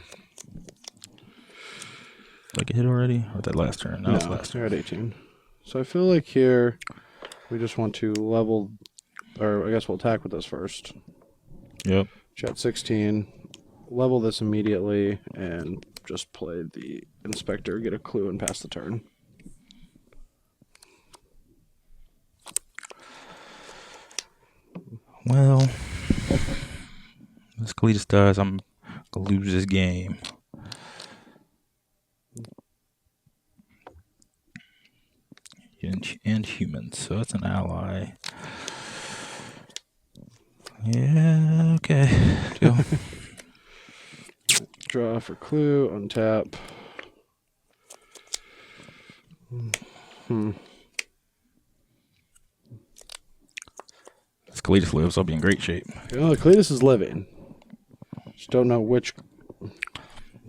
I get hit already? Or that last turn? No, it's last turn. You're at 18. So I feel like here we just want to level, or I guess we'll attack with this first. Yep. Chat 16. Level this immediately and just play the inspector, get a clue, and pass the turn. Well, if Cletus dies, I'm gonna lose this game. And humans, so that's an ally. Yeah, okay. Go. Draw for clue, untap. If Cletus lives, I'll be in great shape. You know, Cletus is living. Just don't know which.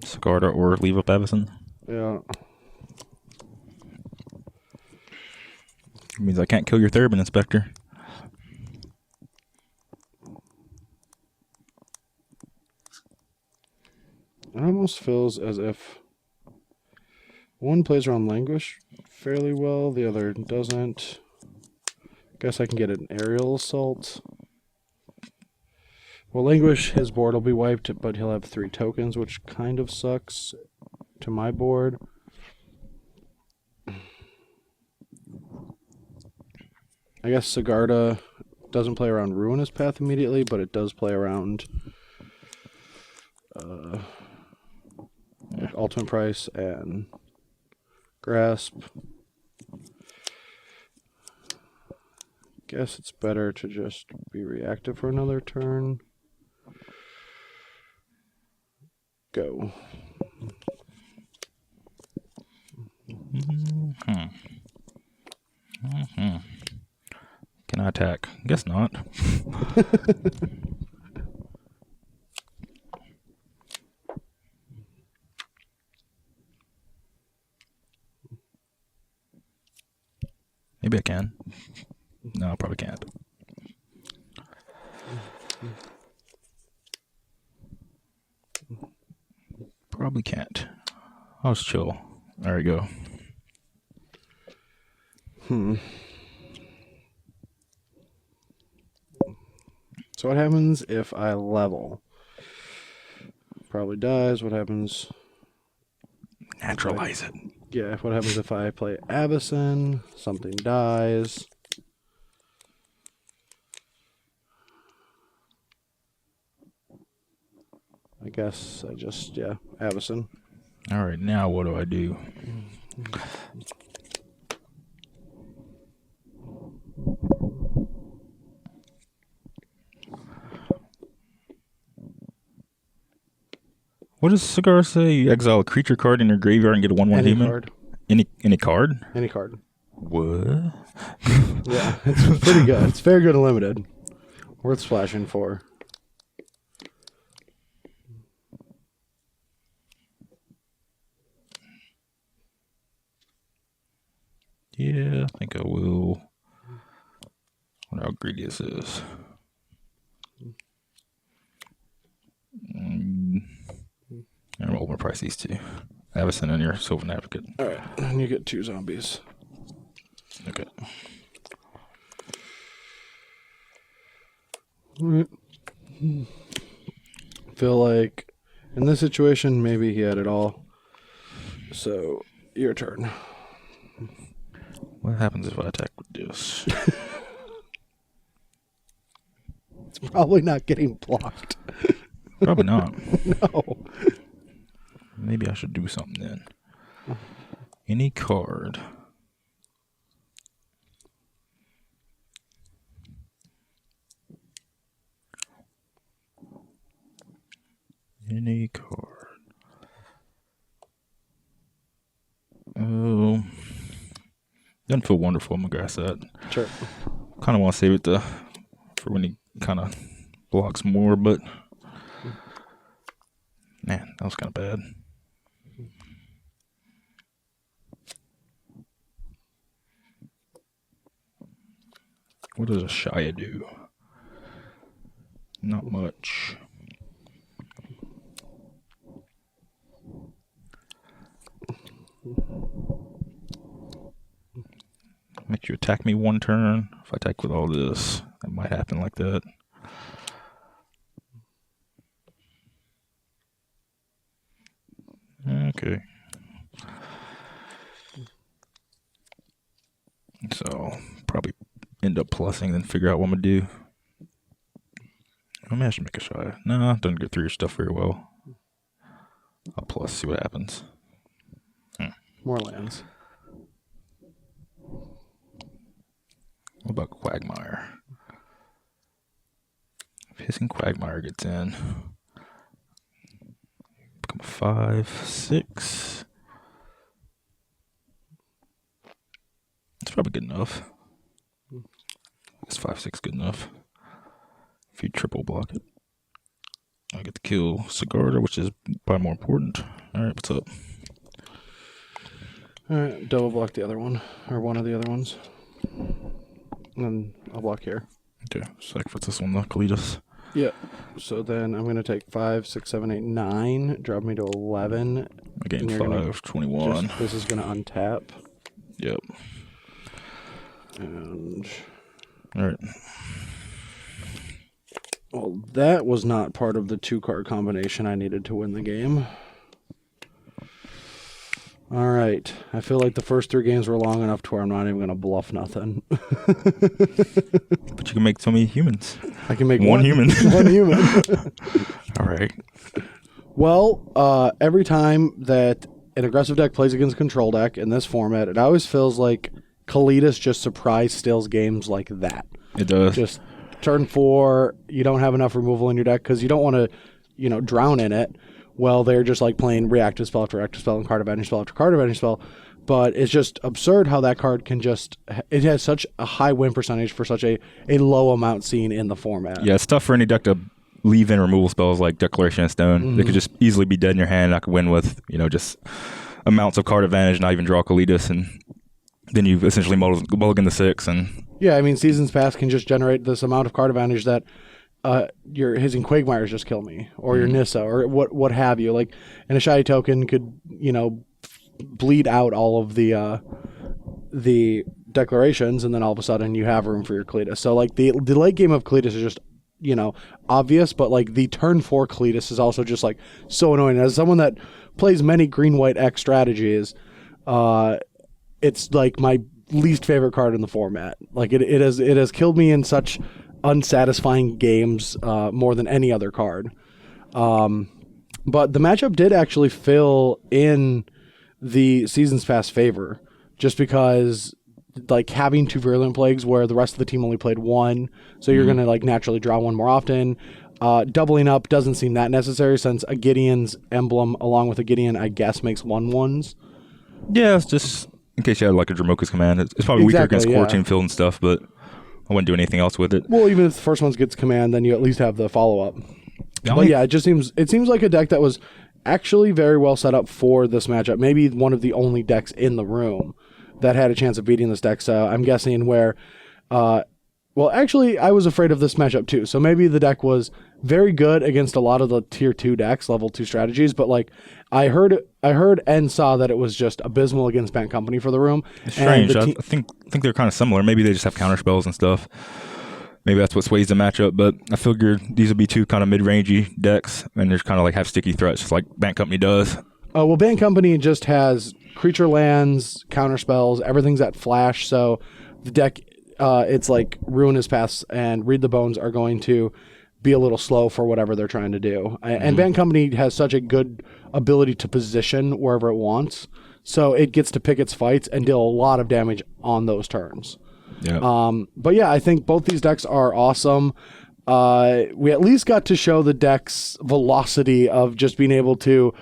Sigarda or leave up Avison. Yeah. It means I can't kill your Therbin, Inspector. It almost feels as if one plays around Languish fairly well, the other doesn't. Guess I can get an aerial assault. Well, Languish, his board will be wiped, but he'll have 3 tokens, which kind of sucks to my board. I guess Sigarda doesn't play around Ruinous Path immediately, but it does play around Ultimate Price and Grasp. Guess it's better to just be reactive for another turn. Go. Can I attack? Guess not. Maybe I can. No, I probably can't. Probably can't. I'll just chill. There we go. So what happens if I level? Probably dies. What happens? Naturalize it. Yeah, what happens if I play Avison? Something dies. I guess I just, yeah, Avison. All right, now what do I do? What does Cigar say? You exile a creature card in your graveyard and get a 1/1 Any human? card. Any card? Any card. What? Yeah, it's pretty good. It's very good and limited. Worth splashing for. Yeah, I think I will. I wonder how greedy this is. I'm going to overprice these 2. Avison and your Sylvan Advocate. Alright, and you get 2 zombies. Okay. Feel like in this situation, maybe he had it all. So, your turn. What happens if I attack with this? It's probably not getting blocked. Probably not. No. Maybe I should do something then. Any card. Any card. Oh. Doesn't feel wonderful. I'm going to grass that. Sure. Kind of want to save it for when he kind of blocks more, but man, that was kind of bad. What does a Shia do? Not much. Make you attack me 1 turn. If I attack with all this, that might happen like that. Okay. So probably end up plussing, then figure out what I'm gonna do. Maybe I should make a shot. No, doesn't get through your stuff very well. I'll plus, see what happens. More lands. What about Quagmire? If Hissing Quagmire gets in, become a 5/6. It's probably good enough. It's 5/6 good enough. If you triple block it, I get to kill Sigarda, which is probably more important. All right, what's up? All right, double block the other one, or one of the other ones. And then I'll block here. Okay, sacrifice this one, the Kalidas. Yeah. So then I'm going to take 5, 6, 7, 8, 9, drop me to 11. I gain 5, 21. This is going to untap. Yep. And all right. Well, that was not part of the 2-card combination I needed to win the game. All right. I feel like the first 3 games were long enough to where I'm not even going to bluff nothing. But you can make so many humans. I can make one human. One human. All right. Well, every time that an aggressive deck plays against a control deck in this format, it always feels like Kalidas just surprise steals games like that. It does. Just turn 4, you don't have enough removal in your deck because you don't want to, drown in it. Well, they're just like playing reactive spell after reactive spell and card advantage spell after card advantage spell. But it's just absurd how that card can it has such a high win percentage for such a low amount seen in the format. Yeah, it's tough for any deck to leave in removal spells like Declaration of Stone. Mm-hmm. They could just easily be dead in your hand, and I could win with, just amounts of card advantage, not even draw Kalidas, and then you essentially mulligan the 6. And yeah, I mean, Seasons Past can just generate this amount of card advantage that your Hissing Quagmires just kill me, or your Nissa, or what have you. Like, and a Shoddy Token could, bleed out all of the declarations, and then all of a sudden you have room for your Kalidas. So, like, the late game of Kalidas is just, obvious, but, like, the turn 4 Kalidas is also just, like, so annoying. As someone that plays many green-white X strategies, it's, like, my least favorite card in the format. Like, it has killed me in such unsatisfying games more than any other card. But the matchup did actually fill in the Seasons Past favor, just because like having 2 Virulent Plagues where the rest of the team only played 1, so you're going to like naturally draw 1 more often. Doubling up doesn't seem that necessary since a Gideon's emblem along with a Gideon, I guess, makes 1/1s. yeah, it's just in case you had like a Dromoka's command. It's probably weaker against Scorching Field and stuff, but I wouldn't do anything else with it. Well, even if the first one gets command, then you at least have the follow-up. But yeah, it seems like a deck that was actually very well set up for this matchup. Maybe one of the only decks in the room that had a chance of beating this deck. So I'm guessing where, well, actually, I was afraid of this matchup too. So maybe the deck was very good against a lot of the tier 2 decks, level 2 strategies. But like, I heard and saw that it was just abysmal against Bant Company for the room. It's strange. I think they're kind of similar. Maybe they just have counter spells and stuff. Maybe that's what sways the matchup, but I figured these would be 2 kind of mid-rangey decks, and they're kind of like have sticky threats, just like Bant Company does. Well, Bant Company just has creature lands, counter spells, everything's at flash, so the deck, it's like Ruinous Paths and Read the Bones are going to be a little slow for whatever they're trying to do. And Bant Company has such a good ability to position wherever it wants, so it gets to pick its fights and deal a lot of damage on those turns. Yeah. But yeah, I think both these decks are awesome. We at least got to show the deck's velocity of just being able to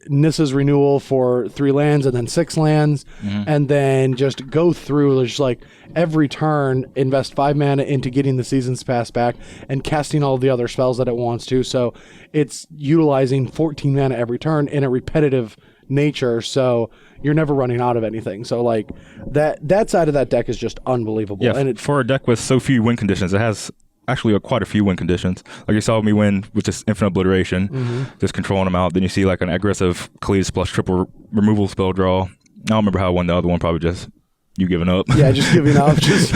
Nissa's renewal for 3 lands and then 6 lands, and then just go through just like every turn, invest 5 mana into getting the Seasons Pass back and casting all the other spells that it wants to. So it's utilizing 14 mana every turn in a repetitive nature, so you're never running out of anything. So like that side of that deck is just unbelievable. Yeah, and for a deck with so few win conditions, it has actually quite a few win conditions. Like you saw me win with just infinite obliteration, just controlling them out. Then you see like an aggressive Kalidas plus triple removal spell draw. I don't remember how I won the other one, probably just you giving up. Yeah, just giving up. Just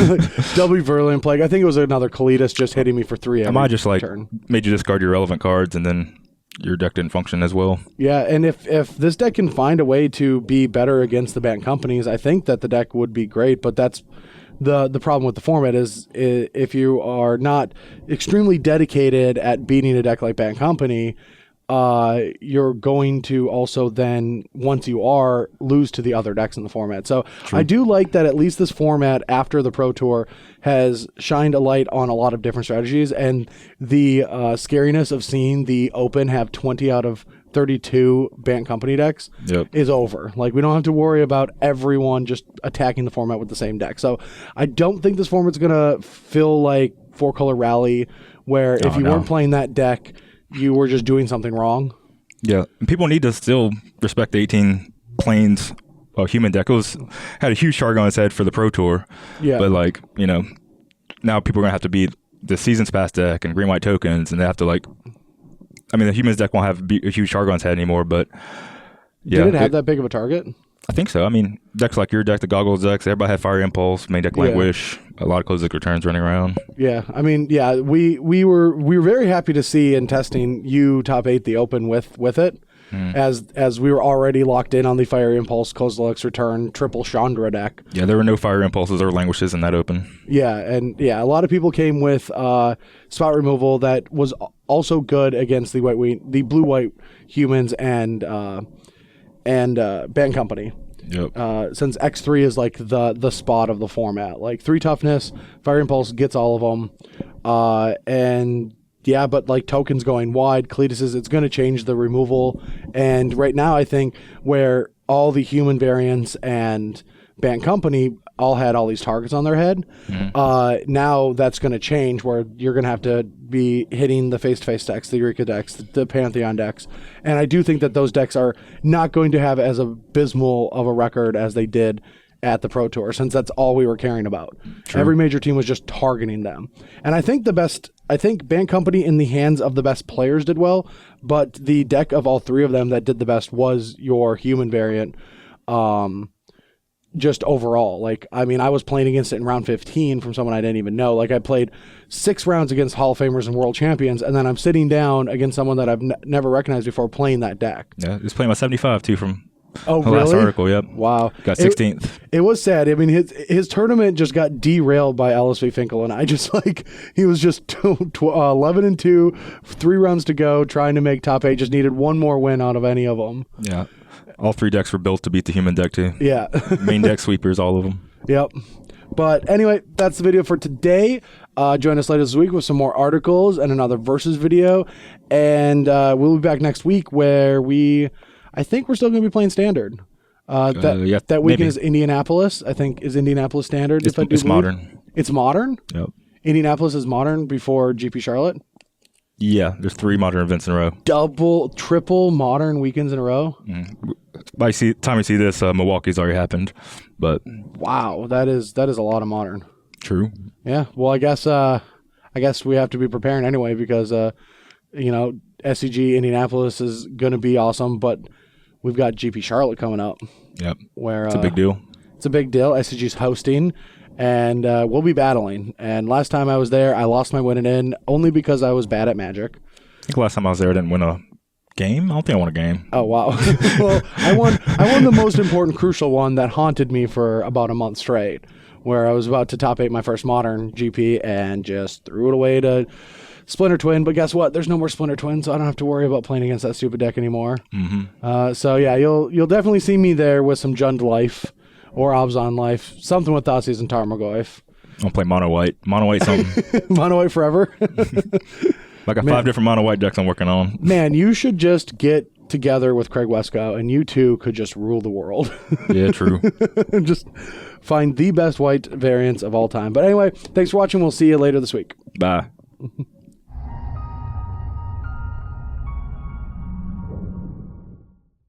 double Virulent Plague. I think it was another Kalidas just hitting me for 3 every I might just like turn. made you discard your relevant cards and then your deck didn't function as well. Yeah, and if this deck can find a way to be better against the banned companies, I think that the deck would be great. But that's the problem with the format is if you are not extremely dedicated at beating a deck like Banned Company, you're going to also then, once you are, lose to the other decks in the format. So True. I do like that at least this format after the Pro Tour has shined a light on a lot of different strategies, and the scariness of seeing the Open have 20 out of 32 Banned Company decks is over. Like, we don't have to worry about everyone just attacking the format with the same deck. So I don't think this format's going to feel like 4-Color Rally, where if you weren't playing that deck, you were just doing something wrong. Yeah. And people need to still respect the 18 Plains human deck. It had a huge Shark on its head for the Pro Tour. Yeah. But, like, you know, now people are going to have to beat the Seasons Pass deck and green-white tokens, and they have to, like, I mean, the humans deck won't have a huge Shark on its head anymore, but yeah. Did it have that big of a target? I think so. I mean, decks like your deck, the Goggles decks, everybody had Fire Impulse, main deck Languish, a lot of closed deck returns running around. Yeah, I mean, yeah, we were very happy to see in testing you top 8 the Open with it, as we were already locked in on the Fire Impulse, closed deck return, triple Chandra deck. Yeah, there were no Fire Impulses or Languishes in that Open. Yeah, and yeah, a lot of people came with spot removal that was also good against the blue-white humans and Banned Company. Yep. Since X3 is like the spot of the format, like 3 toughness, Fire Impulse gets all of them, and yeah, but like tokens going wide, Cletus's, it's going to change the removal. And right now, I think where all the human variants and Banned Company all had all these targets on their head, now that's going to change, where you're going to have to be hitting the face-to-face decks, the Eureka decks, the Pantheon decks. And I do think that those decks are not going to have as abysmal of a record as they did at the Pro Tour, since that's all we were caring about. True. Every major team was just targeting them. And I think Banned Company in the hands of the best players did well, but the deck of all 3 of them that did the best was your human variant. Just overall, like, I mean, I was playing against it in round 15 from someone I didn't even know. Like, I played 6 rounds against Hall of Famers and World Champions, and then I'm sitting down against someone that I've never recognized before playing that deck. Yeah, he's playing my 75 too from the really? Last article. Yep. Wow. Got 16th. It was sad. I mean, his tournament just got derailed by LSV Finkel, and I just he was just 11-2, 3 rounds to go, trying to make top 8. Just needed one more win out of any of them. Yeah. All 3 decks were built to beat the human deck too. Yeah. Main deck sweepers, all of them. Yep. But anyway, that's the video for today. Join us later this week with some more articles and another Versus video. And we'll be back next week where I think we're still going to be playing Standard. That weekend maybe. is Indianapolis. I think is Indianapolis Standard. It's modern. It's modern? Yep. Indianapolis is modern before GP Charlotte? Yeah, there's 3 modern events in a row. Triple modern weekends in a row? By the time we see this, Milwaukee's already happened. But wow, that is a lot of modern. True. Yeah. Well, I guess we have to be preparing anyway, because SCG Indianapolis is going to be awesome, but we've got GP Charlotte coming up. Yep. Where it's a big deal. It's a big deal. SCG's hosting, and we'll be battling. And last time I was there, I lost my winning in only because I was bad at Magic. I think last time I was there, I didn't win a game. I don't think I won a game. Oh wow! Well, I won the most important, crucial one that haunted me for about a month straight, where I was about to top 8 my first modern GP and just threw it away to Splinter Twin. But guess what? There's no more Splinter Twin, so I don't have to worry about playing against that stupid deck anymore. So yeah, you'll definitely see me there with some Jund Life or Abzan Life, something with Thoughtseize and Tarmogoyf. I'll play Mono White. Mono White something. Mono White forever. I got 5 different Mono White decks I'm working on. Man, you should just get together with Craig Wescow, and you two could just rule the world. Yeah, true. Just find the best white variants of all time. But anyway, thanks for watching. We'll see you later this week. Bye.